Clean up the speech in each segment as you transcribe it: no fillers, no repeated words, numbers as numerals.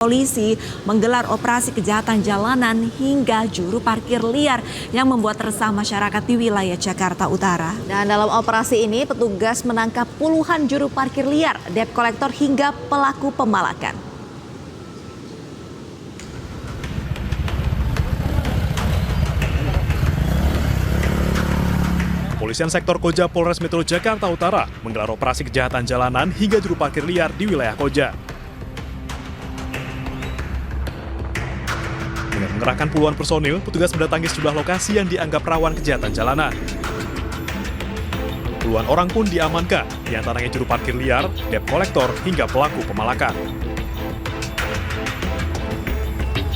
Polisi menggelar operasi kejahatan jalanan hingga juru parkir liar yang membuat resah masyarakat di wilayah Jakarta Utara. Dan dalam operasi ini petugas menangkap puluhan juru parkir liar, debt collector hingga pelaku pemalakan. Kepolisian sektor Koja Polres Metro Jakarta Utara menggelar operasi kejahatan jalanan hingga juru parkir liar di wilayah Koja. Dengan mengerahkan puluhan personil, petugas mendatangi sejumlah lokasi yang dianggap rawan kejahatan jalanan. Puluhan orang pun diamankan, diantaranya juru parkir liar, debt collector, hingga pelaku pemalakan.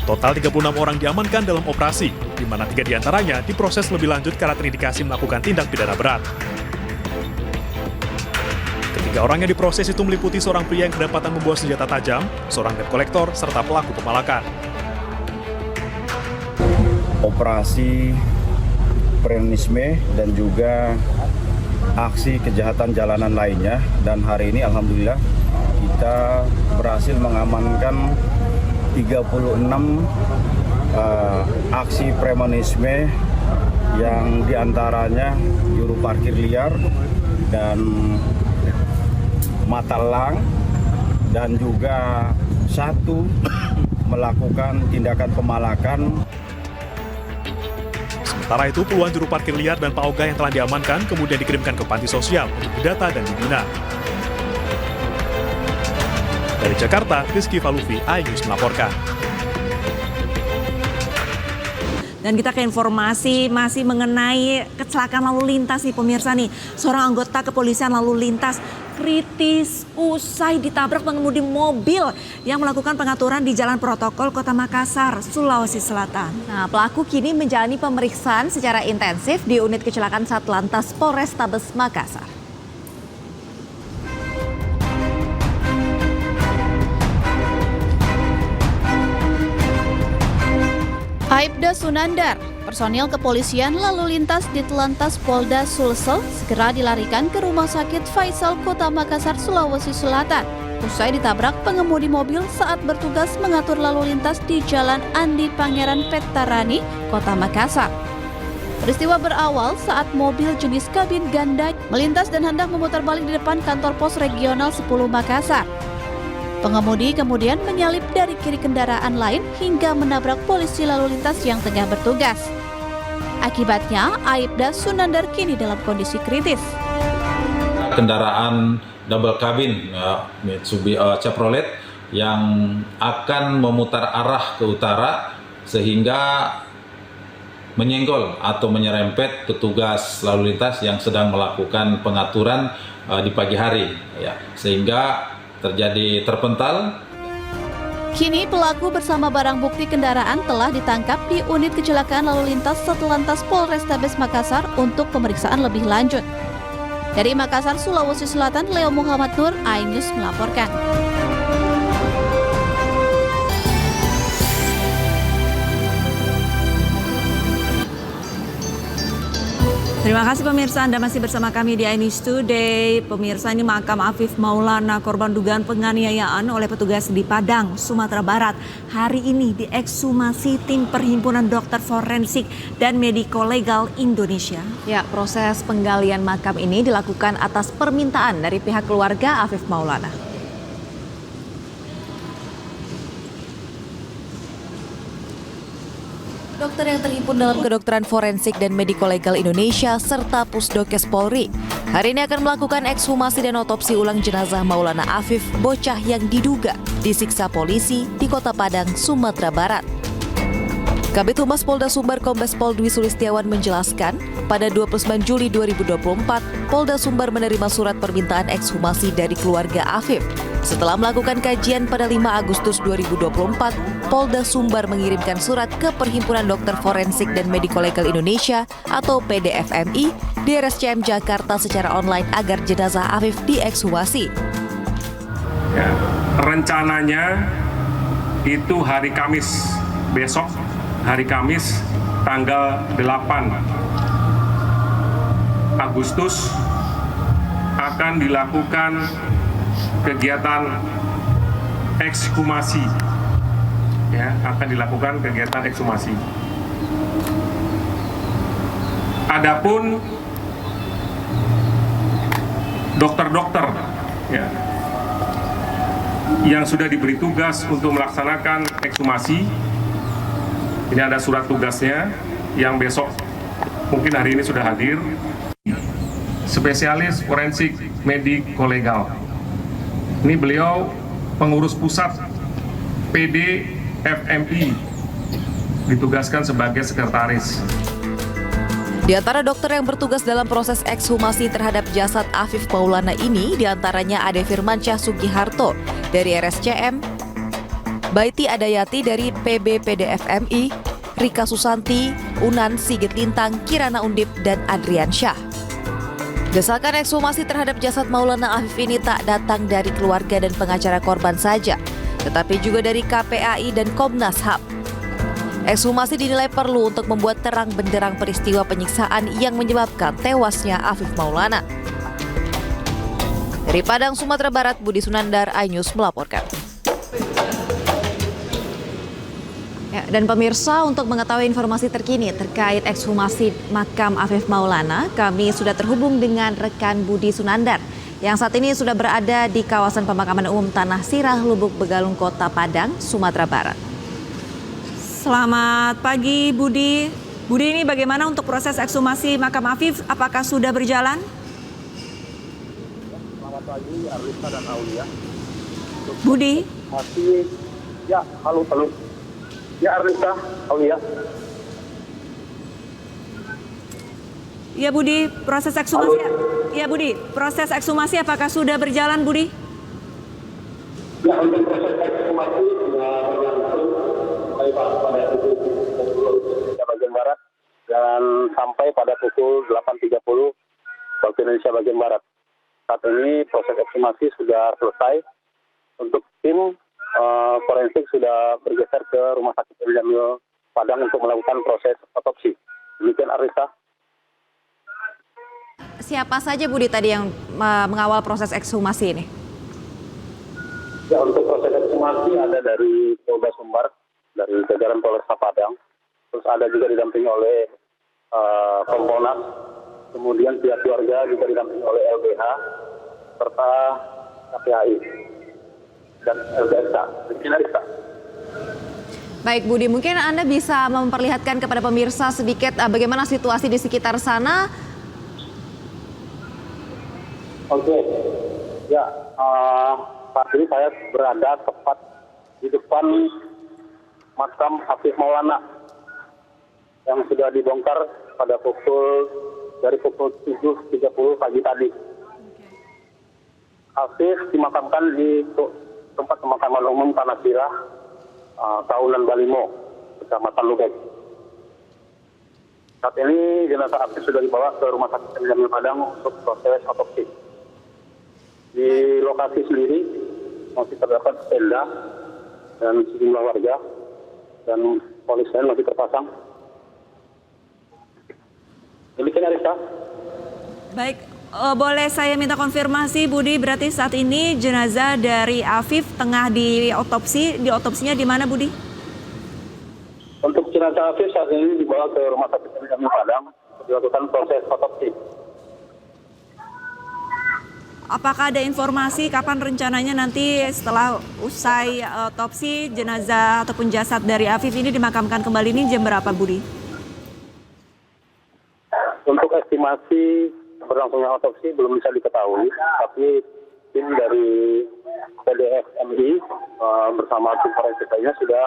Total 36 orang diamankan dalam operasi, di mana 3 diantaranya diproses lebih lanjut karena terindikasi melakukan tindak pidana berat. Ketiga orang yang diproses itu meliputi seorang pria yang kedapatan membawa senjata tajam, seorang debt collector, serta pelaku pemalakan. Operasi prenisme dan juga aksi kejahatan jalanan lainnya, dan hari ini alhamdulillah kita berhasil mengamankan 36 aksi premanisme yang diantaranya juru parkir liar dan matalang, dan juga satu melakukan tindakan pemalakan. Sementara itu, puluhan juru parkir liar dan paoga yang telah diamankan kemudian dikirimkan ke panti sosial untuk didata dan dibina. Dari Jakarta, Rizky Falufi, iNews melaporkan. Dan kita ke informasi masih mengenai kecelakaan lalu lintas nih pemirsa nih. Seorang anggota kepolisian lalu lintas kritis usai ditabrak pengemudi mobil yang melakukan pengaturan di Jalan Protokol Kota Makassar, Sulawesi Selatan. Nah, pelaku kini menjalani pemeriksaan secara intensif di unit kecelakaan Satlantas Polrestabes Makassar. Aibda Sunandar, personil kepolisian lalu lintas di Telantas Polda Sulsel segera dilarikan ke Rumah Sakit Faisal Kota Makassar, Sulawesi Selatan. Usai ditabrak pengemudi mobil saat bertugas mengatur lalu lintas di Jalan Andi Pangeran Petarani, Kota Makassar. Peristiwa berawal saat mobil jenis kabin ganda melintas dan hendak memutar balik di depan kantor pos regional 10 Makassar. Pengemudi kemudian menyalip dari kiri kendaraan lain hingga menabrak polisi lalu lintas yang tengah bertugas. Akibatnya, Aibda Sunandar kini dalam kondisi kritis. Kendaraan double cabin Mitsubishi Chevrolet yang akan memutar arah ke utara sehingga menyenggol atau menyerempet petugas lalu lintas yang sedang melakukan pengaturan di pagi hari, sehingga terjadi terpental. Kini pelaku bersama barang bukti kendaraan telah ditangkap di unit kecelakaan lalu lintas Satlantas Polrestabes Makassar untuk pemeriksaan lebih lanjut. Dari Makassar, Sulawesi Selatan, Leo Muhammad Nur, iNews melaporkan. Terima kasih pemirsa, Anda masih bersama kami di iNews Today. Pemirsa, ini makam Afif Maulana, korban dugaan penganiayaan oleh petugas di Padang, Sumatera Barat, hari ini diekshumasi tim Perhimpunan Dokter Forensik dan Mediko Legal Indonesia. Ya, proses penggalian makam ini dilakukan atas permintaan dari pihak keluarga Afif Maulana. Dokter yang terhimpun dalam kedokteran forensik dan Mediko Legal Indonesia serta Pusdokes Polri hari ini akan melakukan ekshumasi dan otopsi ulang jenazah Maulana Afif, bocah yang diduga disiksa polisi di Kota Padang, Sumatera Barat. Kabid Humas Polda Sumbar Kombes Pol Dwi Sulistiawan menjelaskan, pada 29 Juli 2024, Polda Sumbar menerima surat permintaan ekshumasi dari keluarga Afif. Setelah melakukan kajian pada 5 Agustus 2024, Polda Sumbar mengirimkan surat ke Perhimpunan Dokter Forensik dan Mediko Legal Indonesia atau PDFMI di RSCM Jakarta secara online agar jenazah Afif diekshumasi. Ya, rencananya itu hari Kamis besok, hari Kamis tanggal 8 Agustus akan dilakukan kegiatan ekshumasi ya akan dilakukan kegiatan ekshumasi. Adapun dokter-dokter ya, yang sudah diberi tugas untuk melaksanakan ekshumasi, ini ada surat tugasnya yang besok mungkin hari ini sudah hadir. Spesialis forensik mediko-legal. Ini beliau pengurus pusat PD FMI, ditugaskan sebagai sekretaris. Di antara dokter yang bertugas dalam proses ekshumasi terhadap jasad Afif Maulana ini, diantaranya Ade Firmansyah Sugiharto dari RSCM, Baiti Adayati dari PBPDFMI, Rika Susanti, Unan Sigit Lintang, Kirana Undip, dan Adrian Syah. Desakan ekshumasi terhadap jasad Maulana Afif ini tak datang dari keluarga dan pengacara korban saja, tetapi juga dari KPAI dan Komnas HAM. Ekshumasi dinilai perlu untuk membuat terang benderang peristiwa penyiksaan yang menyebabkan tewasnya Afif Maulana. Dari Padang, Sumatera Barat, Budi Sunandar, iNews melaporkan. Ya, dan pemirsa, untuk mengetahui informasi terkini terkait ekshumasi makam Afif Maulana, kami sudah terhubung dengan rekan Budi Sunandar yang saat ini sudah berada di kawasan pemakaman umum Tanah Sirah, Lubuk Begalung, Kota Padang, Sumatera Barat. Selamat pagi Budi. Budi, ini bagaimana untuk proses ekshumasi makam Afif? Apakah sudah berjalan? Selamat pagi Arlisa dan Aulia. Budi? Masih, ya, halo. Ya Arlisa, Aulia. Ya Budi, proses ekshumasi. Ya Budi, proses ekshumasi apakah sudah berjalan Budi? Ya, untuk proses ekshumasi berlangsung pada pukul 10 bagian barat dan sampai pada pukul 8.30 waktu Indonesia bagian barat. Saat ini proses ekshumasi sudah selesai. Untuk tim forensik sudah bergeser ke Rumah Sakit Jamil Padang untuk melakukan proses otopsi. Demikian Arisa. Siapa saja Budi tadi yang mengawal proses ekshumasi ini? Ya, untuk proses ekshumasi ada dari Polda Sumbar, dari jajaran Polresta Padang, terus ada juga didampingi oleh Kompolnas, kemudian pihak keluarga juga didampingi oleh LBH serta KPAI dan LBSK. Baik Budi, mungkin Anda bisa memperlihatkan kepada pemirsa sedikit bagaimana situasi di sekitar sana. Oke, ya saat ini saya berada tepat di depan makam Afif Maulana yang sudah dibongkar pada dari pukul 7.30 pagi tadi. Afif dimakamkan di tempat pemakaman umum Tanah Sirah, Tahunan Balimo, Kecamatan Lubek. Saat ini jenazah Afif sudah dibawa ke Rumah Sakit Jamil Padang untuk proses otopsi. Di lokasi sendiri masih terdapat tenda dan sejumlah warga dan polis lain masih terpasang. Demikian Arisa. Baik, boleh saya minta konfirmasi Budi, berarti saat ini jenazah dari Afif tengah diotopsi. Diotopsinya di mana Budi? Untuk jenazah Afif saat ini dibawa ke Rumah Sakit Jamil Padang untuk dilakukan proses otopsi. Apakah ada informasi kapan rencananya nanti setelah usai otopsi jenazah ataupun jasad dari Afif ini dimakamkan kembali, ini jam berapa Budi? Untuk estimasi berlangsungnya otopsi belum bisa diketahui, tapi tim dari PDFMI bersama tim forensik lainnya sudah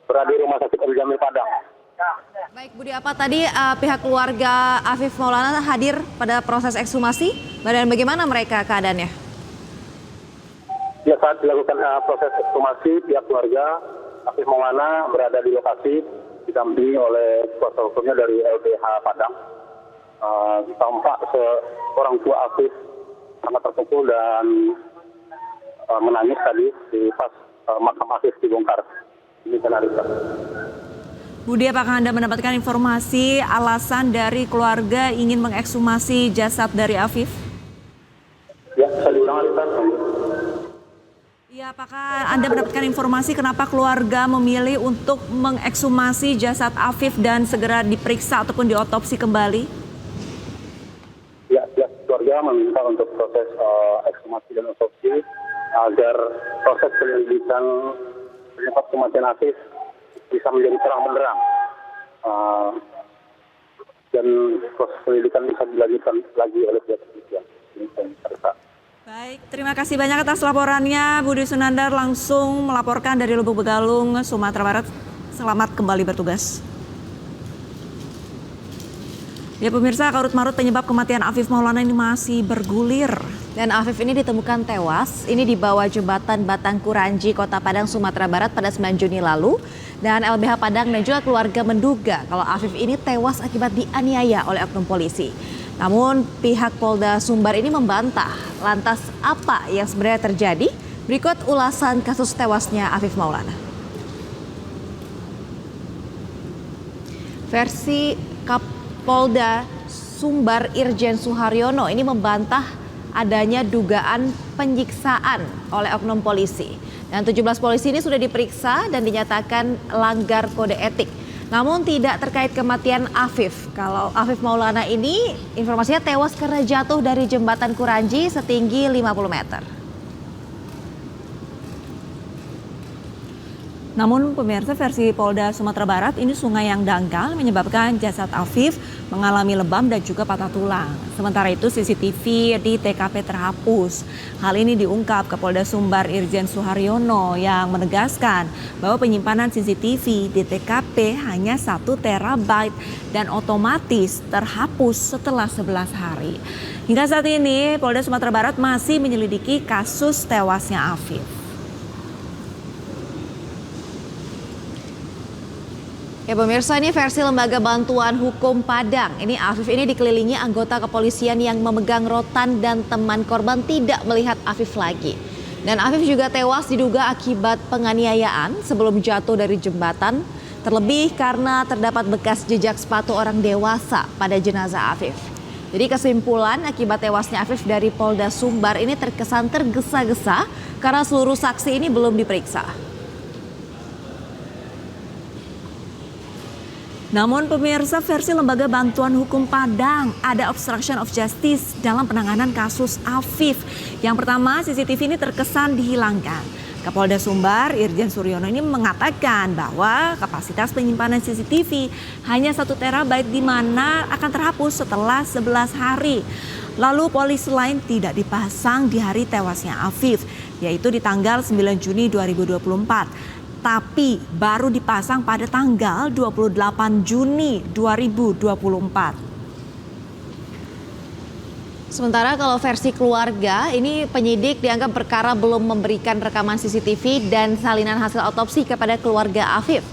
berada di Rumah Sakit Jamil Padang. Baik Budi, apa tadi pihak keluarga Afif Maulana hadir pada proses ekshumasi? Dan bagaimana mereka keadaannya? Ya, saat dilakukan proses ekshumasi, pihak keluarga Afif Maulana berada di lokasi didampingi oleh kuasa hukumnya dari LBH Padang. Tampak orang tua Afif sangat terpukul dan menangis tadi di pas makam Afif dibongkar. Ini Arisa. Budi, apakah Anda mendapatkan informasi alasan dari keluarga ingin mengekshumasi jasad dari Afif? Ya, saya diulang Arisa. Ya Ya, apakah Anda mendapatkan informasi kenapa keluarga memilih untuk mengekshumasi jasad Afif dan segera diperiksa ataupun diotopsi kembali? Ya, keluarga meminta untuk proses ekshumasi dan otopsi agar proses penyelidikan penyebab kematian Afif bisa menjadi terang benderang dan proses penyelidikan bisa dilanjutkan lagi oleh pihak kepolisian. Baik, terima kasih banyak atas laporannya. Budi Sunandar langsung melaporkan dari Lubuk Begalung, Sumatera Barat. Selamat kembali bertugas. Ya pemirsa, karut-marut penyebab kematian Afif Maulana ini masih bergulir. Dan Afif ini ditemukan tewas, ini di bawah jembatan Batangkuranji, Kota Padang, Sumatera Barat pada 9 Juni lalu. Dan LBH Padang dan juga keluarga menduga kalau Afif ini tewas akibat dianiaya oleh oknum polisi. Namun pihak Polda Sumbar ini membantah. Lantas apa yang sebenarnya terjadi? Berikut ulasan kasus tewasnya Afif Maulana. Versi Kapolda Sumbar Irjen Suharyono ini membantah adanya dugaan penyiksaan oleh oknum polisi. Dan 17 polisi ini sudah diperiksa dan dinyatakan langgar kode etik. Namun tidak terkait kematian Afif. Kalau Afif Maulana ini informasinya tewas karena jatuh dari jembatan Kuranji setinggi 50 meter. Namun pemirsa, versi Polda Sumatera Barat ini sungai yang dangkal menyebabkan jasad Afif mengalami lebam dan juga patah tulang. Sementara itu CCTV di TKP terhapus. Hal ini diungkap ke Polda Sumbar Irjen Suharyono yang menegaskan bahwa penyimpanan CCTV di TKP hanya 1 terabyte dan otomatis terhapus setelah 11 hari. Hingga saat ini Polda Sumatera Barat masih menyelidiki kasus tewasnya Afif. Ya pemirsa, ini versi Lembaga Bantuan Hukum Padang. Ini Afif ini dikelilingi anggota kepolisian yang memegang rotan dan teman korban tidak melihat Afif lagi. Dan Afif juga tewas diduga akibat penganiayaan sebelum jatuh dari jembatan. Terlebih karena terdapat bekas jejak sepatu orang dewasa pada jenazah Afif. Jadi kesimpulan akibat tewasnya Afif dari Polda Sumbar ini terkesan tergesa-gesa karena seluruh saksi ini belum diperiksa. Namun pemirsa, versi Lembaga Bantuan Hukum Padang ada obstruction of justice dalam penanganan kasus Afif. Yang pertama, CCTV ini terkesan dihilangkan. Kapolda Sumbar Irjen Suharyono ini mengatakan bahwa kapasitas penyimpanan CCTV hanya 1 terabyte di mana akan terhapus setelah 11 hari. Lalu polisi lain tidak dipasang di hari tewasnya Afif, yaitu di tanggal 9 Juni 2024. Tapi baru dipasang pada tanggal 28 Juni 2024. Sementara kalau versi keluarga, ini penyidik dianggap perkara belum memberikan rekaman CCTV dan salinan hasil otopsi kepada keluarga Afif.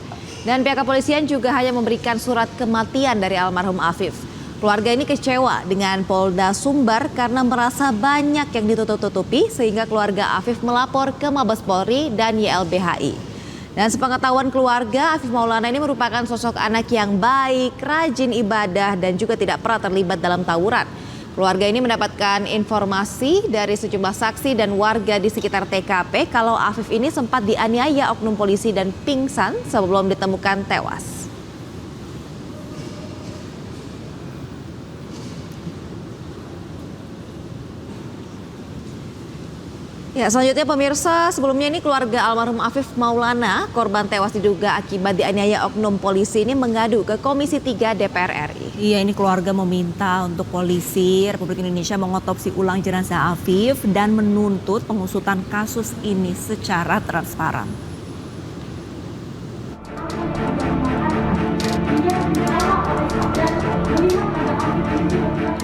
Dan pihak kepolisian juga hanya memberikan surat kematian dari almarhum Afif. Keluarga ini kecewa dengan Polda Sumbar karena merasa banyak yang ditutup-tutupi sehingga keluarga Afif melapor ke Mabes Polri dan YLBHI. Dan sepengetahuan keluarga, Afif Maulana ini merupakan sosok anak yang baik, rajin ibadah, dan juga tidak pernah terlibat dalam tawuran. Keluarga ini mendapatkan informasi dari sejumlah saksi dan warga di sekitar TKP kalau Afif ini sempat dianiaya oknum polisi dan pingsan sebelum ditemukan tewas. Ya, selanjutnya pemirsa, sebelumnya ini keluarga almarhum Afif Maulana, korban tewas diduga akibat dianiaya oknum polisi ini mengadu ke Komisi 3 DPR RI. Iya, ini keluarga meminta untuk polisi Republik Indonesia mengotopsi ulang jenazah Afif dan menuntut pengusutan kasus ini secara transparan.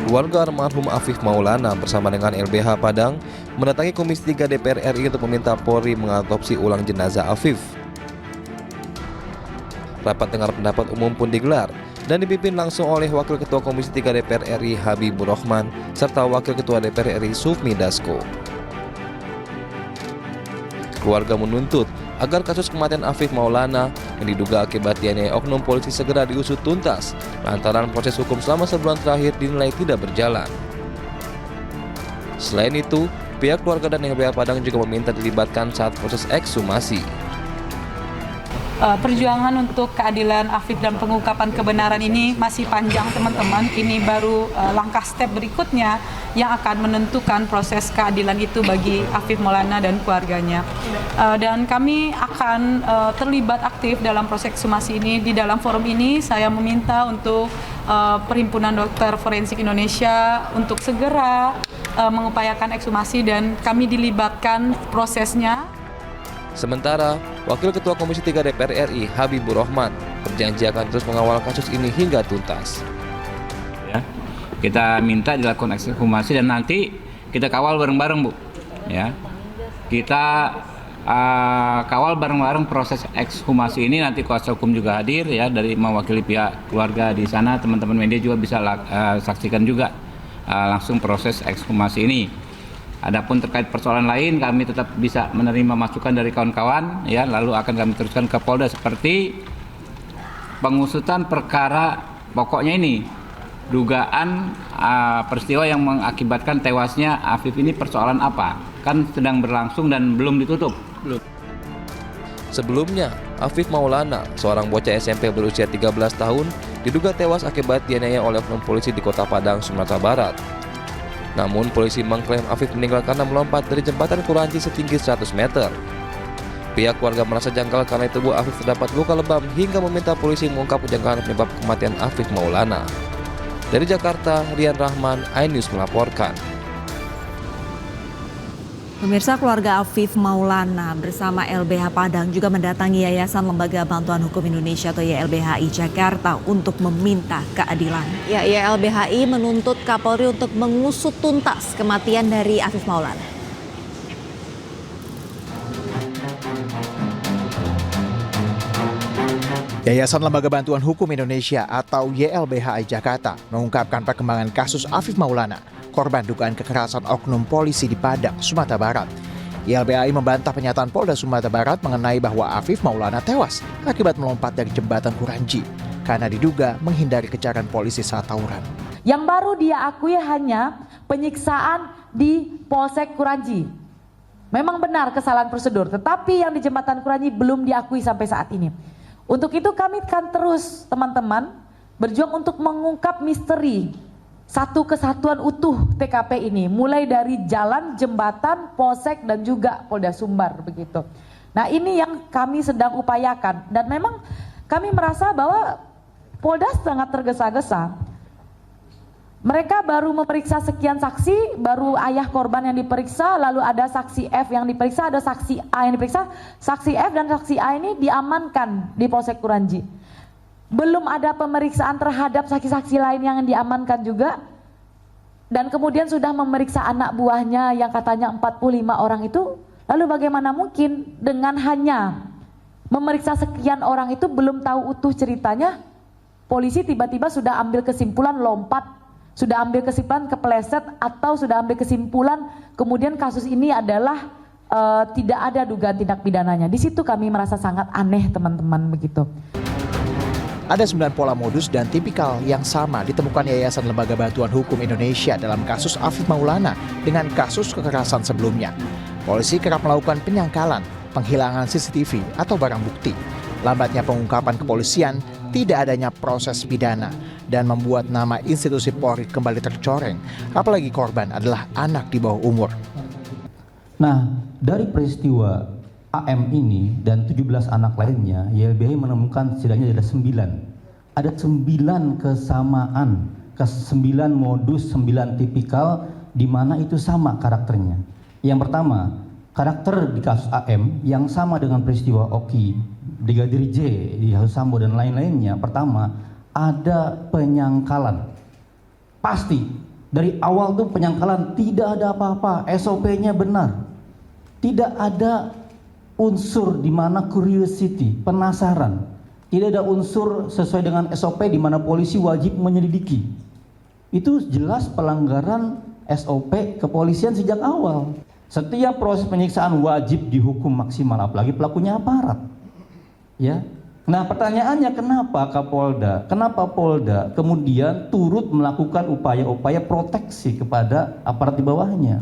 Keluarga almarhum Afif Maulana bersama dengan LBH Padang mendatangi Komisi 3 DPR RI untuk meminta Polri mengatopsi ulang jenazah Afif. Rapat dengar pendapat umum pun digelar dan dipimpin langsung oleh Wakil Ketua Komisi 3 DPR RI Habibur Rahman serta Wakil Ketua DPR RI Sufmi Dasko. Keluarga menuntut agar kasus kematian Afif Maulana yang diduga akibat dianiaya oknum polisi segera diusut tuntas lantaran proses hukum selama sebulan terakhir dinilai tidak berjalan. Selain itu, Pihak keluarga dan LBH Padang juga meminta dilibatkan saat proses ekshumasi. Perjuangan untuk keadilan Afif dan pengungkapan kebenaran ini masih panjang, teman-teman. Ini baru langkah step berikutnya yang akan menentukan proses keadilan itu bagi Afif Maulana dan keluarganya. Dan kami akan terlibat aktif dalam proses ekshumasi ini. Di dalam forum ini saya meminta untuk Perhimpunan Dokter Forensik Indonesia untuk segera mengupayakan ekshumasi dan kami dilibatkan prosesnya. Sementara, Wakil Ketua Komisi 3 DPR RI Habibur Rahman berjanji akan terus mengawal kasus ini hingga tuntas. Ya, kita minta dilakukan ekshumasi dan nanti kita kawal bareng-bareng, Bu. Ya, kita kawal bareng-bareng proses ekshumasi ini. Nanti kuasa hukum juga hadir ya, dari mewakili pihak keluarga di sana. Teman-teman media juga bisa saksikan juga langsung proses ekshumasi ini. Adapun terkait persoalan lain, kami tetap bisa menerima masukan dari kawan-kawan, ya, lalu akan kami teruskan ke Polda seperti pengusutan perkara pokoknya ini, dugaan peristiwa yang mengakibatkan tewasnya Afif ini persoalan apa, kan sedang berlangsung dan belum ditutup. Sebelumnya, Afif Maulana, seorang bocah SMP berusia 13 tahun, diduga tewas akibat dianiaya oleh oknum polisi di Kota Padang, Sumatera Barat. Namun polisi mengklaim Afif meninggal karena melompat dari jembatan Kuranci setinggi 100 meter. Pihak keluarga merasa janggal karena tubuh Afif terdapat luka lebam hingga meminta polisi mengungkap kejanggalan penyebab kematian Afif Maulana. Dari Jakarta, Rian Rahman, iNews melaporkan. Pemirsa, keluarga Afif Maulana bersama LBH Padang juga mendatangi Yayasan Lembaga Bantuan Hukum Indonesia atau YLBHI Jakarta untuk meminta keadilan. YLBHI menuntut Kapolri untuk mengusut tuntas kematian dari Afif Maulana. Yayasan Lembaga Bantuan Hukum Indonesia atau YLBHI Jakarta mengungkapkan perkembangan kasus Afif Maulana, korban dugaan kekerasan oknum polisi di Padang, Sumatera Barat. YLBHI membantah pernyataan Polda Sumatera Barat mengenai bahwa Afif Maulana tewas akibat melompat dari jembatan Kuranci karena diduga menghindari kejaran polisi saat tawuran. Yang baru dia akui hanya penyiksaan di Polsek Kuranci. Memang benar kesalahan prosedur, tetapi yang di jembatan Kuranci belum diakui sampai saat ini. Untuk itu kami akan terus, teman-teman, berjuang untuk mengungkap misteri satu kesatuan utuh TKP ini, mulai dari jalan, jembatan, polsek dan juga Polda Sumbar begitu. Nah, ini yang kami sedang upayakan dan memang kami merasa bahwa Polda sangat tergesa-gesa. Mereka baru memeriksa sekian saksi, baru ayah korban yang diperiksa, lalu ada saksi F yang diperiksa, ada saksi A yang diperiksa. Saksi F dan saksi A ini diamankan di Polsek Kuranci. Belum ada pemeriksaan terhadap saksi-saksi lain yang diamankan juga. Dan kemudian sudah memeriksa anak buahnya yang katanya 45 orang itu. Lalu bagaimana mungkin dengan hanya memeriksa sekian orang itu belum tahu utuh ceritanya, polisi tiba-tiba sudah ambil kesimpulan lompat, sudah ambil kesimpulan kepleset, atau sudah ambil kesimpulan kemudian kasus ini adalah tidak ada dugaan tindak pidananya. Di situ kami merasa sangat aneh, teman-teman, begitu. Ada 9 pola modus dan tipikal yang sama ditemukan Yayasan Lembaga Bantuan Hukum Indonesia dalam kasus Afif Maulana dengan kasus kekerasan sebelumnya. Polisi kerap melakukan penyangkalan, penghilangan CCTV atau barang bukti, lambatnya pengungkapan kepolisian, tidak adanya proses pidana, dan membuat nama institusi Polri kembali tercoreng, apalagi korban adalah anak di bawah umur. Nah, dari peristiwa AM ini dan 17 anak lainnya, YLBHI menemukan setidaknya ada 9. Ada 9 kesamaan, 9 modus, 9 tipikal di mana itu sama karakternya. Yang pertama, karakter di kasus AM yang sama dengan peristiwa Oki, Brigadir J, di kasus Sambo dan lain-lainnya. Pertama, ada penyangkalan. Pasti dari awal tuh penyangkalan, tidak ada apa-apa, SOP-nya benar. Tidak ada unsur di mana curiosity, penasaran. Tidak ada unsur sesuai dengan SOP di mana polisi wajib menyelidiki. Itu jelas pelanggaran SOP kepolisian sejak awal. Setiap proses penyiksaan wajib dihukum maksimal, apalagi pelakunya aparat. Ya. Nah, pertanyaannya kenapa Kapolda, kenapa Polda kemudian turut melakukan upaya-upaya proteksi kepada aparat di bawahnya?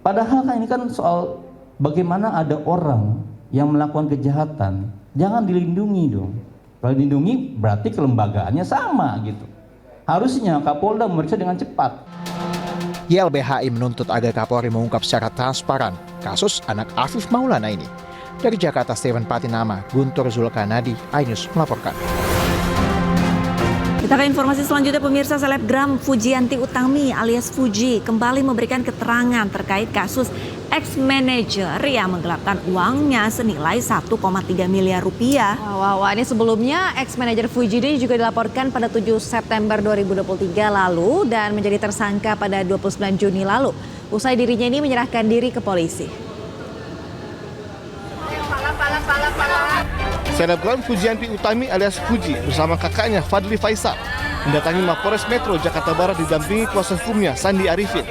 Padahal kan ini kan soal bagaimana ada orang yang melakukan kejahatan, jangan dilindungi dong. Kalau dilindungi berarti kelembagaannya sama gitu. Harusnya Kapolda memeriksa dengan cepat. YLBHI menuntut agar Kapolri mengungkap secara transparan kasus anak Afif Maulana ini. Dari Jakarta, Steven Patinama, Guntur Zulkarnadi, iNews melaporkan. Kita ke informasi selanjutnya, pemirsa. Selebgram Fujianti Utami alias Fuji kembali memberikan keterangan terkait kasus ex-manager yang menggelapkan uangnya senilai 1,3 miliar rupiah. Wah, ini sebelumnya ex-manager Fuji ini juga dilaporkan pada 7 September 2023 lalu dan menjadi tersangka pada 29 Juni lalu. Usai dirinya ini menyerahkan diri ke polisi. Selebgram Fujianti Utami alias Fuji bersama kakaknya Fadli Faisal mendatangi Mapolres Metro Jakarta Barat didampingi kuasa hukumnya Sandi Arifin.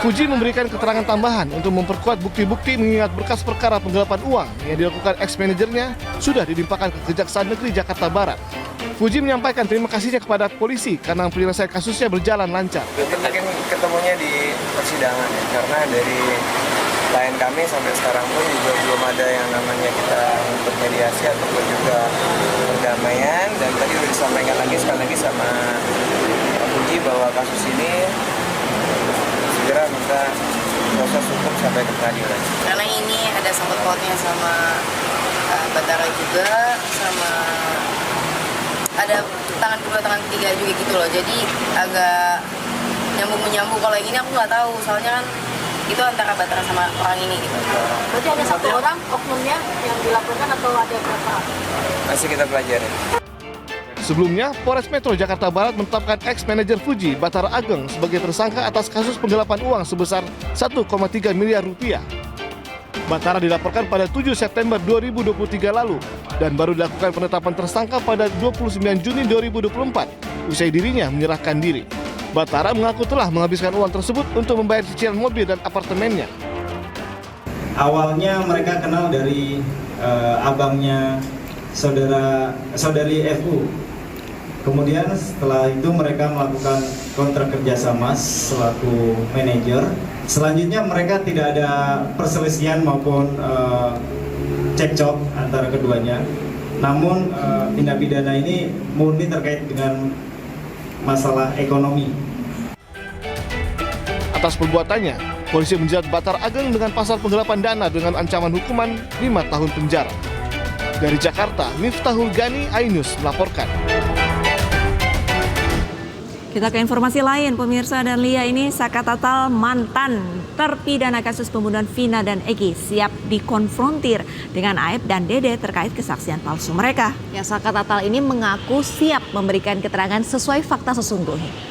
Fuji memberikan keterangan tambahan untuk memperkuat bukti-bukti mengingat berkas perkara penggelapan uang yang dilakukan ex-manajernya sudah dilimpahkan ke Kejaksaan Negeri Jakarta Barat. Fuji menyampaikan terima kasihnya kepada polisi karena penyelesaian kasusnya berjalan lancar. Mungkin ketemunya di persidangan ya, karena dari klien kami sampai sekarang pun juga belum ada yang namanya kita untuk mediasi ataupun juga perdamaian, dan tadi sudah disampaikan lagi sekali lagi sama Pak Fuji bahwa kasus ini segera minta proses hukum sampai ke pengadilan. Karena ini ada sangkut pautnya sama Batara juga, sama ada tangan kedua tangan ketiga juga gitu loh, jadi agak nyambung kalau yang ini aku nggak tahu, soalnya kan itu antara Batara sama orang ini gitu. Berarti ada satu orang oknumnya yang dilaporkan atau ada berapa? Masih kita pelajari. Sebelumnya, Polres Metro Jakarta Barat menetapkan ex-manajer Fuji, Batara Ageng, sebagai tersangka atas kasus penggelapan uang sebesar 1,3 miliar rupiah. Batara dilaporkan pada 7 September 2023 lalu dan baru dilakukan penetapan tersangka pada 29 Juni 2024, usai dirinya menyerahkan diri. Batara mengaku telah menghabiskan uang tersebut untuk membayar cicilan mobil dan apartemennya. Awalnya mereka kenal dari abangnya saudari FU. Kemudian setelah itu mereka melakukan kontrak kerjasama selaku manajer. Selanjutnya mereka tidak ada perselisihan maupun cekcok antara keduanya. Namun tindak pidana ini murni terkait dengan masalah ekonomi. Atas perbuatannya, polisi menjerat Batara Ageng dengan pasal penggelapan dana dengan ancaman hukuman 5 tahun penjara. Dari Jakarta, Miftahul Gani, iNews melaporkan. Kita ke informasi lain, pemirsa dan Lia. Ini Saka Tatal, mantan terpidana kasus pembunuhan Vina dan Egi, siap dikonfrontir dengan Aib dan Dede terkait kesaksian palsu mereka. Ya, Saka Tatal ini mengaku siap memberikan keterangan sesuai fakta sesungguhnya.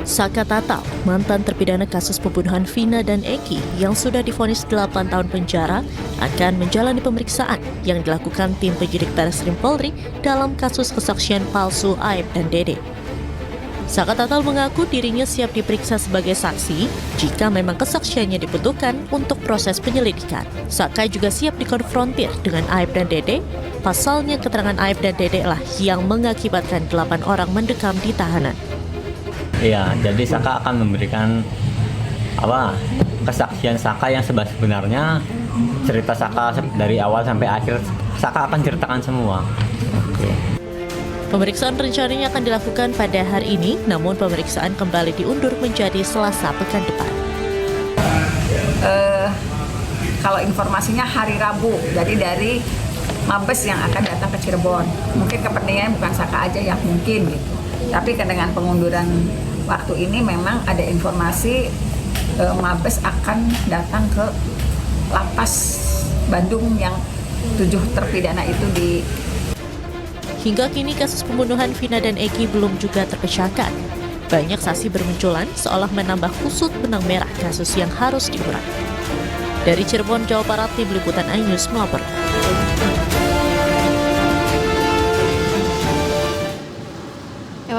Saka Tatal, mantan terpidana kasus pembunuhan Vina dan Eki yang sudah divonis 8 tahun penjara, akan menjalani pemeriksaan yang dilakukan tim penyidik Barreskrim Polri dalam kasus kesaksian palsu Aib dan Dede. Saka Tatal mengaku dirinya siap diperiksa sebagai saksi jika memang kesaksiannya dibutuhkan untuk proses penyelidikan. Saka juga siap dikonfrontir dengan Aib dan Dede. Pasalnya keterangan Aib dan Dede lah yang mengakibatkan 8 orang mendekam di tahanan. Iya, jadi Saka akan memberikan kesaksian Saka yang sebenarnya, cerita Saka dari awal sampai akhir Saka akan ceritakan semua. Pemeriksaan rencananya akan dilakukan pada hari ini, namun pemeriksaan kembali diundur menjadi Selasa pekan depan. Kalau informasinya hari Rabu, jadi dari Mabes yang akan datang ke Cirebon. Mungkin kepentingannya bukan Saka aja yang mungkin gitu. Tapi dengan pengunduran waktu ini memang ada informasi Mabes akan datang ke Lapas Bandung yang 7 terpidana itu di. Hingga kini kasus pembunuhan Vina dan Eki belum juga terpecahkan. Banyak saksi bermunculan seolah menambah kusut benang merah kasus yang harus diurai. Dari Cirebon, Jawa Barat, Tim Liputan iNews melaporkan.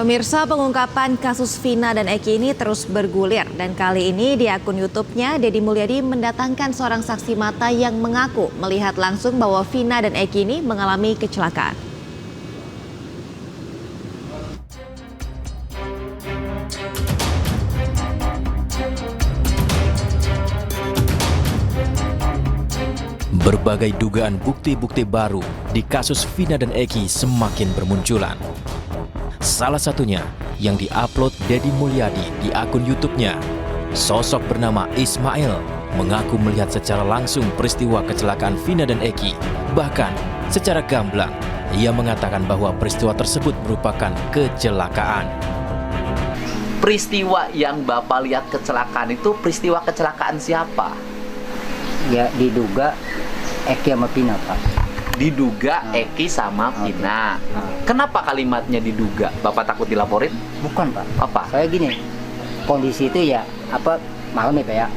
Pemirsa, pengungkapan kasus Vina dan Eki ini terus bergulir, dan kali ini di akun YouTube-nya Deddy Mulyadi mendatangkan seorang saksi mata yang mengaku melihat langsung bahwa Vina dan Eki ini mengalami kecelakaan. berbagai dugaan bukti-bukti baru di kasus Vina dan Eki semakin bermunculan. Salah satunya yang diupload Deddy Mulyadi di akun YouTube-nya. Sosok bernama Ismail mengaku melihat secara langsung peristiwa kecelakaan Vina dan Eki. Bahkan secara gamblang, ia mengatakan bahwa peristiwa tersebut merupakan kecelakaan. Peristiwa yang Bapak lihat kecelakaan itu peristiwa kecelakaan siapa? Ya diduga Eki sama Vina, Pak. Diduga Eki sama Vina. Kenapa kalimatnya diduga? Bapak takut dilaporin? Bukan, Pak. Apa? Saya gini, kondisi itu ya malam ya Pak ya.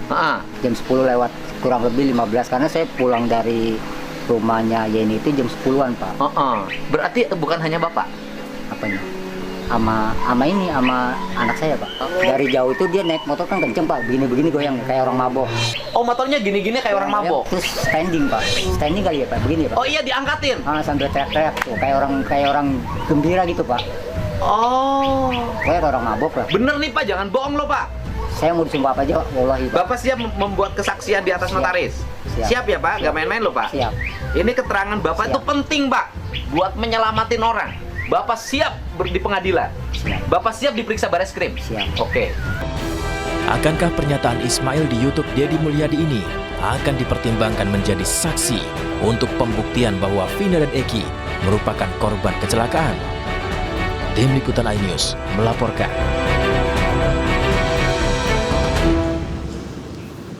Jam 10 lewat kurang lebih 15 karena saya pulang dari rumahnya Yeni itu jam 10-an, Pak. Berarti bukan hanya Bapak? Apanya? Sama anak saya, Pak. Dari jauh itu dia naik motor kan kenceng, Pak. Begini-begini goyang kayak orang mabok. Oh, motornya gini-gini kayak orang mabok. Terus standing, Pak. Standing kali ya, Pak. Begini, Pak. Oh iya, diangkatin. Sambil teriak-teriak tuh kayak orang gembira gitu, Pak. Oh. Kayak orang mabok, Pak. Bener nih, Pak. Jangan bohong loh, Pak. Saya mau disumpah apa aja, Pak. Wallahi, Pak. Bapak siap membuat kesaksian di atas notaris? Siap ya, Pak? Gak main-main loh, Pak. Siap. Ini keterangan Bapak itu penting, Pak. Buat menyelamatin orang. Bapak siap di pengadilan? Siap. Bapak siap diperiksa Bareskrim? Siap. Oke. Akankah pernyataan Ismail di YouTube Deddy Mulyadi ini akan dipertimbangkan menjadi saksi untuk pembuktian bahwa Vina dan Eki merupakan korban kecelakaan? Tim Liputan iNews melaporkan.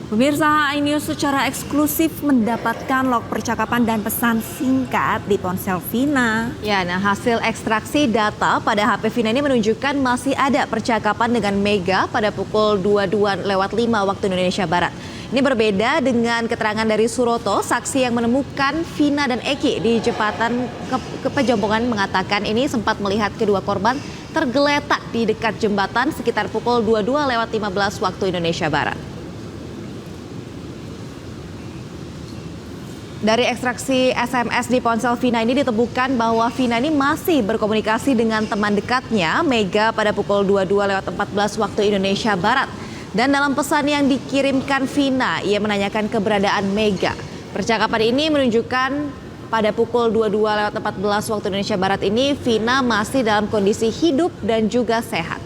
Pemirsa iNews secara eksklusif mendapatkan log percakapan dan pesan singkat di ponsel Vina. Ya, nah hasil ekstraksi data pada HP Vina ini menunjukkan masih ada percakapan dengan Mega pada pukul 22.05 waktu Indonesia Barat. Ini berbeda dengan keterangan dari Suroto, saksi yang menemukan Vina dan Eki di jembatan Pejombongan mengatakan ini sempat melihat kedua korban tergeletak di dekat jembatan sekitar pukul 22.15 waktu Indonesia Barat. Dari ekstraksi SMS di ponsel Vina ini ditemukan bahwa Vina ini masih berkomunikasi dengan teman dekatnya, Mega, pada pukul 22.14 waktu Indonesia Barat. Dan dalam pesan yang dikirimkan Vina, ia menanyakan keberadaan Mega. Percakapan ini menunjukkan pada pukul 22.14 waktu Indonesia Barat ini, Vina masih dalam kondisi hidup dan juga sehat.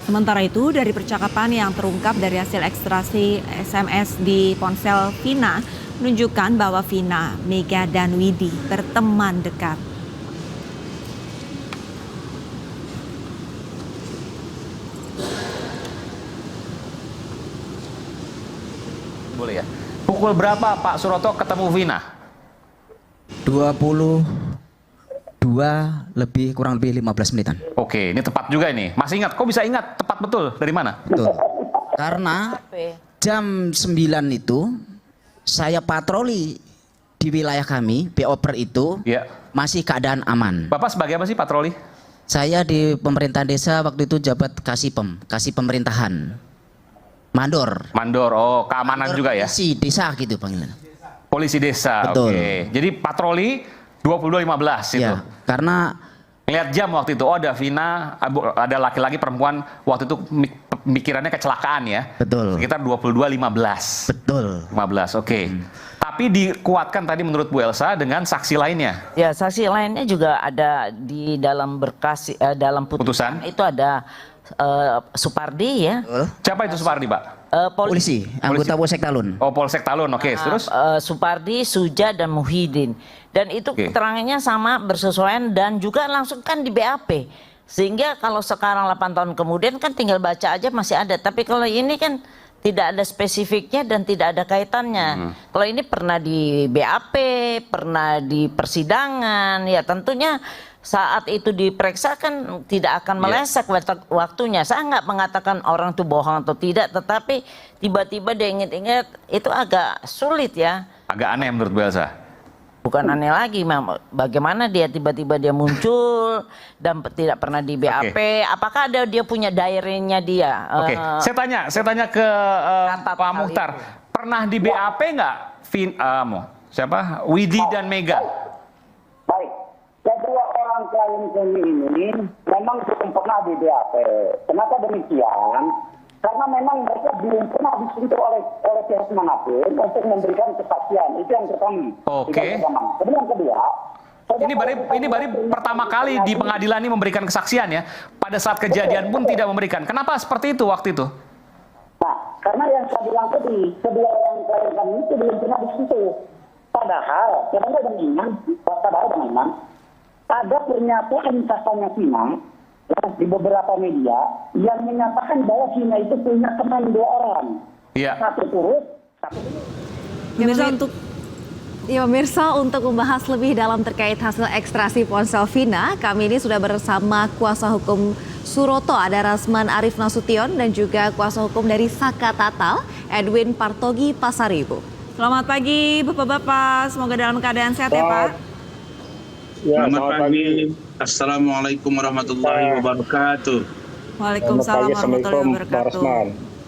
Sementara itu, dari percakapan yang terungkap dari hasil ekstraksi SMS di ponsel Vina menunjukkan bahwa Vina, Mega, dan Widi berteman dekat. Boleh ya. Pukul berapa Pak Suroto ketemu Vina? 22 kurang lebih 15 menitan. Oke, ini tepat juga ini. Masih ingat? Kok bisa ingat? Tepat betul. Dari mana? Betul. Karena jam 9 itu saya patroli di wilayah kami, BOPER itu masih keadaan aman. Bapak sebagai apa sih patroli? Saya di pemerintahan desa waktu itu jabat kasih pemerintahan. Mandor. Mandor, oh keamanan Mandor juga ya? Polisi desa gitu panggilan. Polisi desa, oke. Jadi patroli 22.15 itu. Ya, karena lihat jam waktu itu, oh ada Vina, ada laki-laki perempuan waktu itu mikirannya kecelakaan ya. Betul. Sekitar 22.15. Betul. 15, oke. Tapi dikuatkan tadi menurut Bu Elsa dengan saksi lainnya. Ya, saksi lainnya juga ada di dalam berkas dalam putusan itu ada Supardi ya. Siapa itu Supardi, Pak? Polisi, anggota Polsek Talun. Oh, Polsek Talun, oke. Terus? Supardi, Suja, dan Muhyiddin. Dan itu keterangannya sama, bersesuaian, dan juga langsung kan di BAP. Sehingga kalau sekarang 8 tahun kemudian kan tinggal baca aja masih ada. Tapi kalau ini kan tidak ada spesifiknya dan tidak ada kaitannya. Kalau ini pernah di BAP, pernah di persidangan, ya tentunya saat itu diperiksa kan tidak akan meleset waktunya. Saya nggak mengatakan orang itu bohong atau tidak, tetapi tiba-tiba dia ingat-ingat itu agak sulit ya. Agak aneh menurut Bu Elsa? Bukan aneh lagi, bagaimana dia tiba-tiba dia muncul dan tidak pernah di BAP. Apakah ada dia punya diary-nya dia? Oke, saya tanya ke Pak Mukhtar. Pernah di BAP nggak? Siapa? Widi dan Mega? Baik, kedua orang klien kami ini memang belum pernah di BAP. Kenapa demikian? karena memang mereka belum pernah disentuh oleh pihak manapun untuk memberikan kesaksian. Itu yang pertama. Oke. Kemudian yang kedua, ini baru pertama kali di pengadilan ini memberikan kesaksian ya. Pada saat kejadian pun tidak memberikan. Kenapa seperti itu waktu itu? Nah, karena yang saya bilang tadi, kedua orang klien kami itu belum pernah disentuh. Padahal memang ada pernyataan kasarnya Vina di beberapa media yang menyatakan bahwa Vina itu punya teman 2 orang. Iya. Satu turut, satu Pemirsa, untuk membahas lebih dalam terkait hasil ekstraksi ponsel Vina, kami ini sudah bersama kuasa hukum Suroto, ada Rasman Arif Nasution, dan juga kuasa hukum dari Saka Tatal, Edwin Partogi Pasaribu. Selamat pagi Bapak-Bapak, semoga dalam keadaan sehat ya Pak. Selamat pagi. Assalamualaikum warahmatullahi wabarakatuh. Waalaikumsalam warahmatullahi wabarakatuh.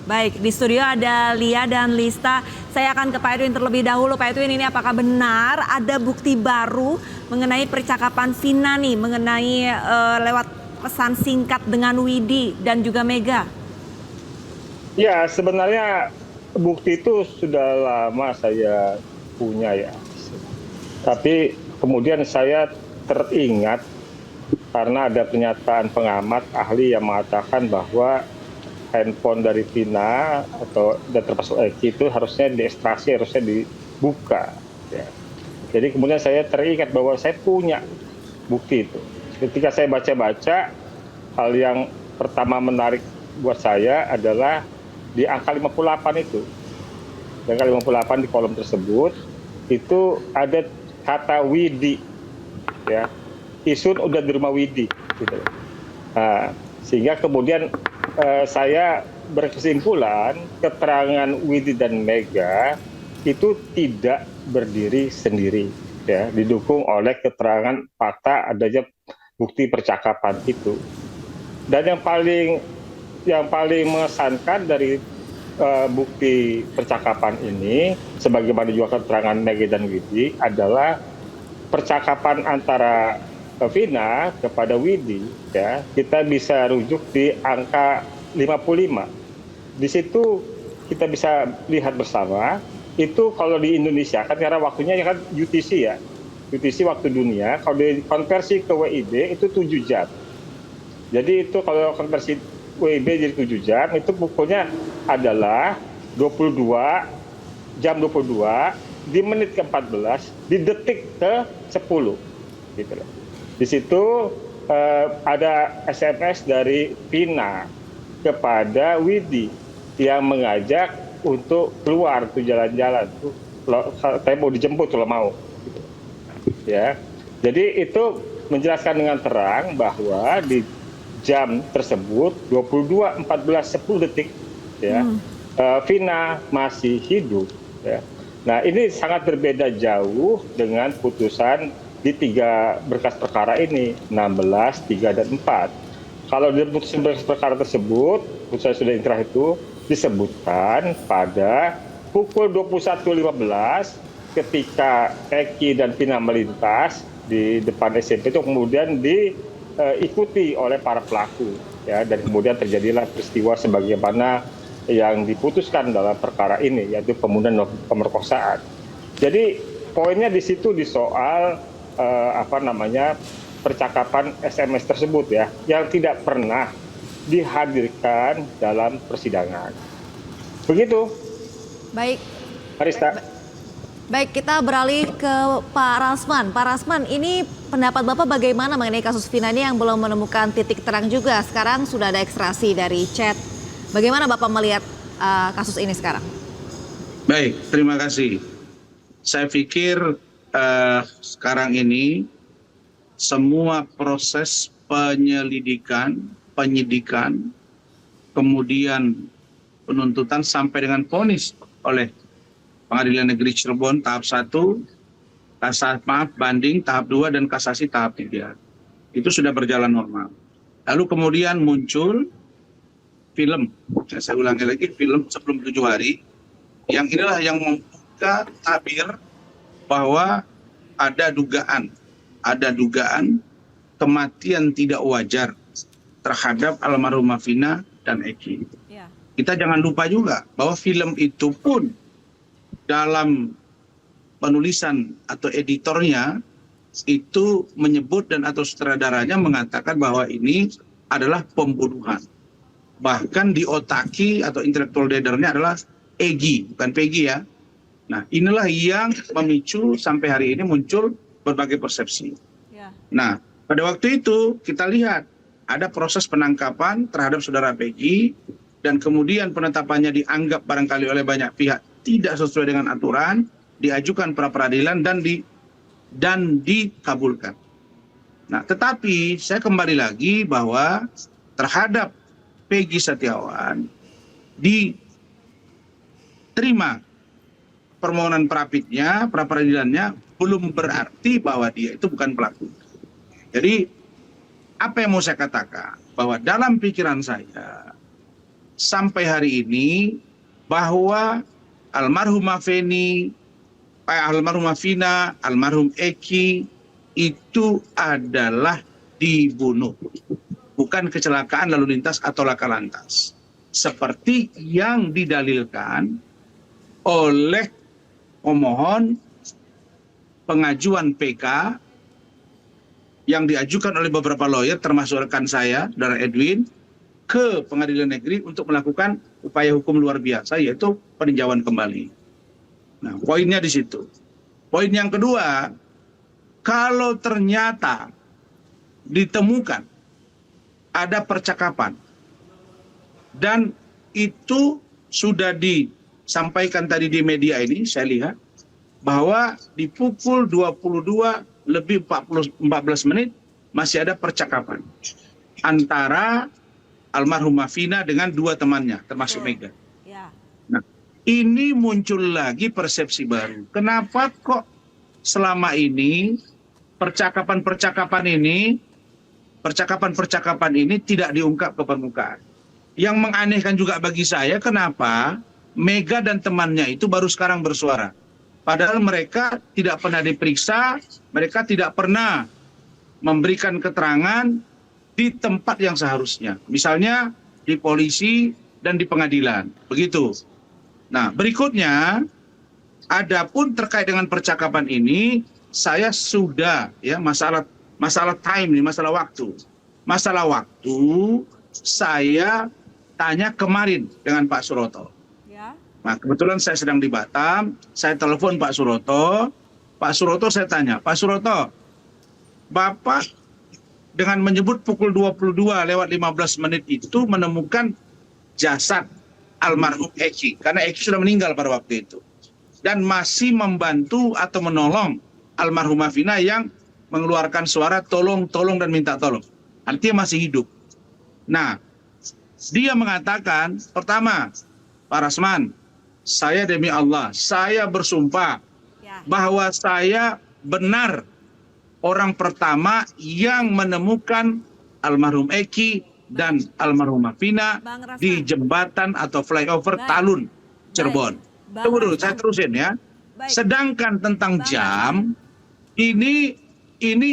Baik, di studio ada Lia dan Lista. Saya akan ke Pak Edwin terlebih dahulu. Pak Edwin, ini apakah benar ada bukti baru mengenai percakapan Vina nih, mengenai lewat pesan singkat dengan Widi dan juga Mega? Ya, sebenarnya bukti itu sudah lama saya punya ya. Tapi kemudian saya teringat karena ada pernyataan pengamat ahli yang mengatakan bahwa handphone dari Vina atau dan termasuk Eki itu harusnya diekstraksi, harusnya dibuka. Ya. Jadi kemudian saya teringat bahwa saya punya bukti itu. Ketika saya baca-baca, hal yang pertama menarik buat saya adalah di angka 58 itu. Di angka 58 di kolom tersebut, itu ada kata Widi. Ya. Isun udah di rumah Widi. Gitu. Nah, sehingga kemudian saya berkesimpulan keterangan Widi dan Mega itu tidak berdiri sendiri, ya, didukung oleh keterangan fakta adanya bukti percakapan itu. Dan yang paling mengesankan dari bukti percakapan ini, sebagaimana juga keterangan Mega dan Widi, adalah percakapan antara Vina kepada Widi, ya, kita bisa rujuk di angka 55. Di situ kita bisa lihat bersama, itu kalau di Indonesia kan karena waktunya ya kan UTC ya, UTC waktu dunia, kalau dikonversi ke WIB itu 7 jam. Jadi itu kalau konversi WIB jadi 7 jam, itu pokoknya adalah 22 jam 22 di menit ke-14 di detik ke-10 gitu loh. Di situ ada SMS dari Vina kepada Widi yang mengajak untuk keluar tuh jalan-jalan. Saya mau dijemput kalau mau. Gitu. Ya, jadi itu menjelaskan dengan terang bahwa di jam tersebut 22:14:10 detik, ya, Vina masih hidup. Ya. Nah ini sangat berbeda jauh dengan putusan di 3 berkas perkara ini, 16, 3, dan 4. Kalau di putusan berkas perkara tersebut, putusan sudah inkrah itu disebutkan pada pukul 21.15 ketika Eki dan Vina melintas di depan SMP itu kemudian diikuti oleh para pelaku, ya, dan kemudian terjadilah peristiwa sebagaimana yang diputuskan dalam perkara ini, yaitu pembunuhan dan pemerkosaan. Jadi poinnya di situ di soal percakapan SMS tersebut, ya, yang tidak pernah dihadirkan dalam persidangan. Begitu. Baik. Arista. Baik, kita beralih ke Pak Rasman. Pak Rasman, ini pendapat Bapak bagaimana mengenai kasus Vina ini yang belum menemukan titik terang juga? Sekarang sudah ada ekstraksi dari chat. Bagaimana Bapak melihat kasus ini sekarang? Baik, terima kasih. Saya pikir sekarang ini semua proses penyelidikan, penyidikan, kemudian penuntutan sampai dengan vonis oleh Pengadilan Negeri Cirebon tahap 1, banding tahap 2, dan kasasi tahap 3. Itu sudah berjalan normal. Lalu kemudian muncul film, saya ulangi lagi, film sebelum 7 hari, yang inilah yang membuka tabir bahwa ada dugaan kematian tidak wajar terhadap almarhumah Vina dan Eki. kita jangan lupa juga bahwa film itu pun dalam penulisan atau editornya itu menyebut dan atau sutradaranya mengatakan bahwa ini adalah pembunuhan. Bahkan diotaki atau intellectual leadernya adalah Egy, bukan Peggy ya. Nah, inilah yang memicu sampai hari ini muncul berbagai persepsi. Nah, pada waktu itu kita lihat ada proses penangkapan terhadap saudara Peggy dan kemudian penetapannya dianggap barangkali oleh banyak pihak tidak sesuai dengan aturan, diajukan pra peradilan dan dikabulkan. Nah, tetapi saya kembali lagi bahwa terhadap Peggy Setiawan diterima permohonan pra peradilannya belum berarti bahwa dia itu bukan pelaku. Jadi apa yang mau saya katakan? Bahwa dalam pikiran saya sampai hari ini bahwa almarhumah Feni, almarhumah Vina, almarhum Eki itu adalah dibunuh. Bukan kecelakaan lalu lintas atau laka lantas. Seperti yang didalilkan oleh pemohon pengajuan PK yang diajukan oleh beberapa lawyer termasuk rekan saya, Saudara Edwin, ke Pengadilan Negeri untuk melakukan upaya hukum luar biasa yaitu peninjauan kembali. Nah, poinnya di situ. Poin yang kedua, kalau ternyata ditemukan ada percakapan dan itu sudah disampaikan tadi di media ini, saya lihat bahwa di pukul 22:14 masih ada percakapan antara almarhumah Vina dengan dua temannya termasuk Mega. Nah, ini muncul lagi persepsi baru. Kenapa kok selama ini percakapan-percakapan ini tidak diungkap ke permukaan? Yang menganehkan juga bagi saya, kenapa Mega dan temannya itu baru sekarang bersuara? Padahal mereka tidak pernah diperiksa, mereka tidak pernah memberikan keterangan di tempat yang seharusnya. Misalnya di polisi dan di pengadilan. Begitu. Nah, berikutnya, adapun terkait dengan percakapan ini, saya sudah ya masalah time nih, masalah waktu. Masalah waktu saya tanya kemarin dengan Pak Suroto. Nah, kebetulan saya sedang di Batam, saya telepon Pak Suroto. Pak Suroto saya tanya, Pak Suroto, Bapak dengan menyebut pukul 22:15 itu menemukan jasad almarhum Eki, karena Eki sudah meninggal pada waktu itu. Dan masih membantu atau menolong almarhumah Vina yang mengeluarkan suara tolong, tolong dan minta tolong. Artinya masih hidup. Nah, dia mengatakan, pertama, Pak Rasman, saya demi Allah, saya bersumpah bahwa saya benar orang pertama yang menemukan almarhum Eki dan almarhumah Vina di jembatan atau flyover Talun, Cirebon. Tunggu dulu, saya terusin ya. Sedangkan tentang jam, ini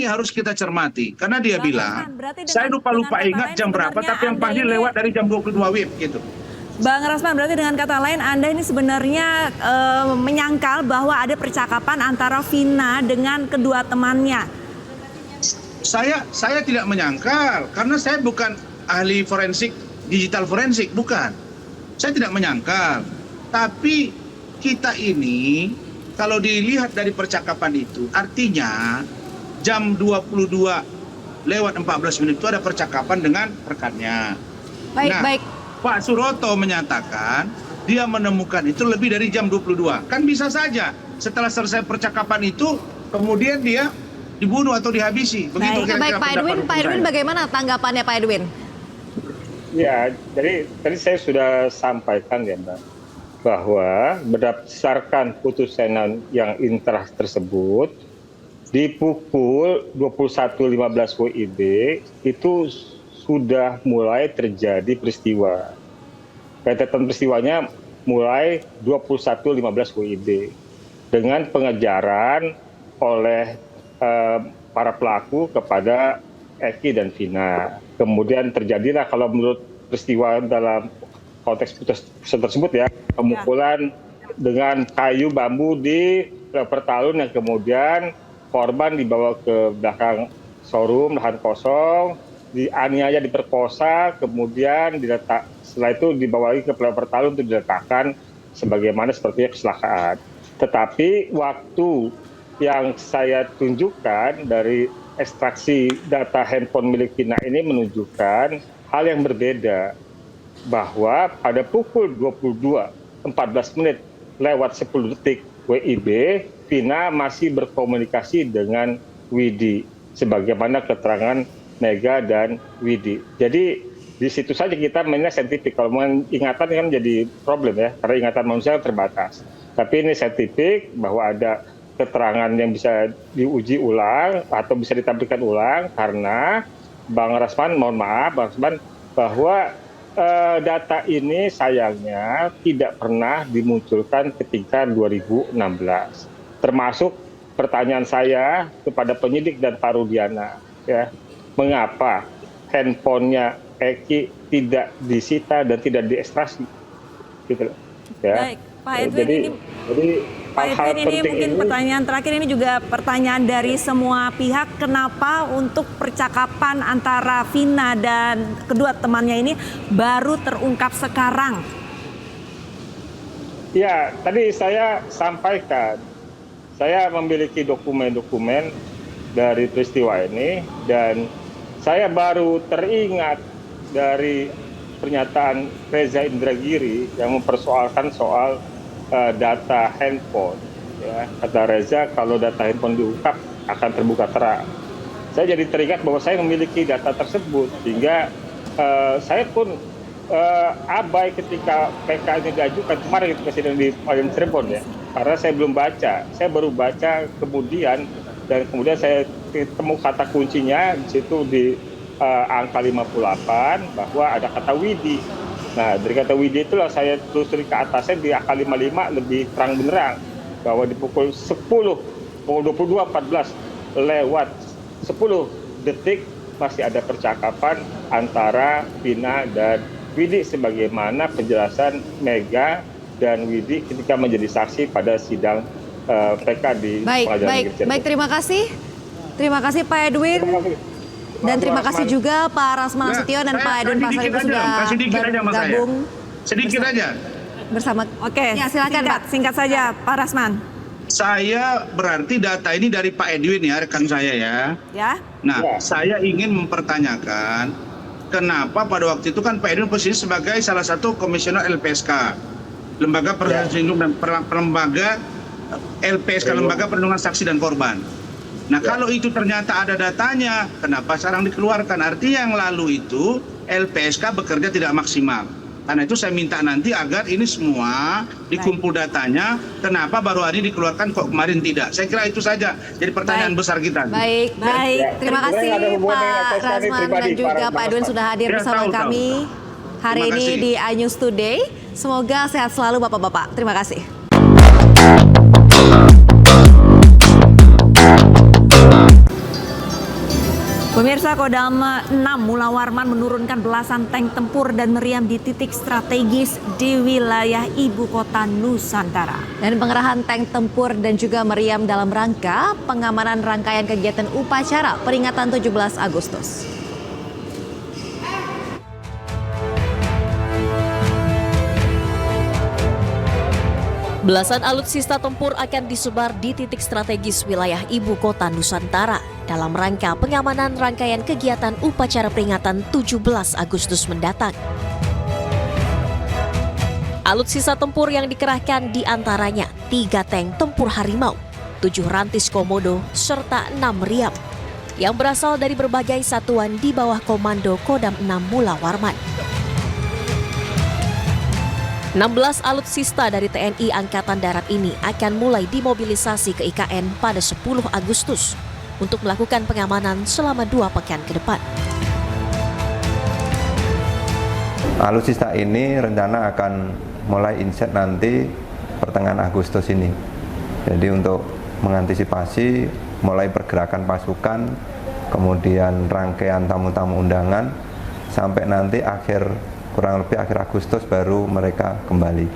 harus kita cermati. Karena dia bilang, saya lupa ingat jam berapa, tapi yang pasti lewat dari jam 22 WIB gitu. Bang Rasman, berarti dengan kata lain Anda ini sebenarnya menyangkal bahwa ada percakapan antara Vina dengan kedua temannya. Saya tidak menyangkal, karena saya bukan ahli forensik, digital forensik, bukan. Saya tidak menyangkal. Tapi kita ini, kalau dilihat dari percakapan itu, artinya jam 22:14 itu ada percakapan dengan rekannya. Baik. Pak Suroto menyatakan dia menemukan itu lebih dari jam 22. Kan bisa saja setelah selesai percakapan itu kemudian dia dibunuh atau dihabisi. Begitu kira-kira Pak Edwin. Pak Edwin, bagaimana tanggapannya Pak Edwin? Ya, jadi tadi saya sudah sampaikan ya Mbak, bahwa berdasarkan putusan yang inkrah tersebut di pukul 21:15 WIB itu sudah mulai terjadi peristiwa. Rentetan peristiwanya mulai 21:15 WIB dengan pengejaran oleh para pelaku kepada Eki dan Vina. Kemudian terjadilah, kalau menurut peristiwa dalam konteks tersebut ya, pemukulan dengan kayu bambu di pertalun yang kemudian korban dibawa ke belakang showroom lahan kosong, dianiaya, diperkosa, kemudian setelah itu dibawa lagi ke pertalun untuk diletakkan sebagaimana sepertinya kecelakaan. Tetapi waktu yang saya tunjukkan dari ekstraksi data handphone milik Vina ini menunjukkan hal yang berbeda, bahwa pada pukul 22.14 lewat 10 detik WIB, Vina masih berkomunikasi dengan Widi sebagaimana keterangan Mega dan Widi. Jadi di situ saja kita mainnya saintifik. Kalau ingatan kan jadi problem ya, karena ingatan manusia terbatas. Tapi ini saintifik bahwa ada keterangan yang bisa diuji ulang atau bisa ditampilkan ulang, karena Bang Rasman, mohon maaf Bang Rasman, bahwa data ini sayangnya tidak pernah dimunculkan ketika 2016. Termasuk pertanyaan saya kepada penyidik dan Pak Rudiana, ya, mengapa handphonenya Eki tidak disita dan tidak diekstrasi, gitu, ya. Baik, Pak Edwin, Pak Edwin, ini mungkin pertanyaan terakhir, ini juga pertanyaan dari semua pihak, kenapa untuk percakapan antara Vina dan kedua temannya ini baru terungkap sekarang? Ya, tadi saya sampaikan, saya memiliki dokumen-dokumen dari peristiwa ini, dan saya baru teringat dari pernyataan Reza Indragiri yang mempersoalkan soal data handphone. Ya, kata Reza, kalau data handphone diungkap akan terbuka terang. Saya jadi teringat bahwa saya memiliki data tersebut, sehingga saya pun abai ketika PK ini diajukan kemarin ketika sidang di Pengadilan Cirebon ya, karena saya belum baca. Saya baru baca kemudian, dan kemudian saya ketemu kata kuncinya di situ di angka 58 bahwa ada kata Widi. Nah, dari kata Widi itulah saya telusuri ke atasnya di angka 55 lebih terang benderang bahwa di pukul 22.14 lewat 10 detik masih ada percakapan antara Vina dan Widi sebagaimana penjelasan Mega dan Widi ketika menjadi saksi pada sidang PK di Pengadilan Negeri Cirebon. Baik, terima kasih. Terima kasih Pak Edwin. Dan terima kasih juga Pak Rasman Nasution dan Pak Edwin Pasar itu sudah bergabung. Sedikit aja. Bersama. Oke, ya, silakan Pak, singkat saja Pak Rasman. Saya berarti data ini dari Pak Edwin ya, rekan saya ya. Ya. Nah, saya ingin mempertanyakan kenapa pada waktu itu kan Pak Edwin posisi sebagai salah satu komisioner LPSK, Lembaga Perlindungan dan Lembaga LPSK, Lembaga Perlindungan Saksi dan Korban. Nah, kalau itu ternyata ada datanya, kenapa sekarang dikeluarkan? Artinya yang lalu itu LPSK bekerja tidak maksimal. Karena itu saya minta nanti agar ini semua dikumpul datanya, kenapa baru hari ini dikeluarkan kok kemarin tidak. Saya kira itu saja jadi pertanyaan besar kita. Baik. Terima kasih Pak Rasman dan juga Pak Edwin sudah hadir bersama kami hari ini di iNews Today. Semoga sehat selalu Bapak-Bapak. Terima kasih. Pemirsa, Kodam 6 Mula Warman menurunkan belasan tank tempur dan meriam di titik strategis di wilayah ibu kota Nusantara. Dan pengerahan tank tempur dan juga meriam dalam rangka pengamanan rangkaian kegiatan upacara peringatan 17 Agustus. Belasan alutsista tempur akan disebar di titik strategis wilayah ibu kota Nusantara dalam rangka pengamanan rangkaian kegiatan upacara peringatan 17 Agustus mendatang. Alutsista tempur yang dikerahkan diantaranya 3 tank tempur Harimau, 7 rantis Komodo, serta 6 meriam yang berasal dari berbagai satuan di bawah komando Kodam 6 Mula Warman. 16 alutsista dari TNI Angkatan Darat ini akan mulai dimobilisasi ke IKN pada 10 Agustus untuk melakukan pengamanan selama 2 pekan ke depan. Alutsista ini rencana akan mulai inset nanti pertengahan Agustus ini. Jadi untuk mengantisipasi mulai pergerakan pasukan, kemudian rangkaian tamu-tamu undangan, sampai nanti akhir kurang lebih akhir Agustus baru mereka kembali.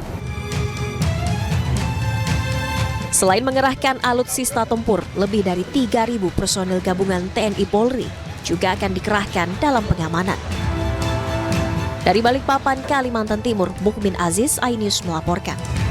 Selain mengerahkan alutsista tempur, lebih dari 3.000 personil gabungan TNI Polri juga akan dikerahkan dalam pengamanan. Dari Balikpapan, Kalimantan Timur, Mukmin Aziz, iNews melaporkan.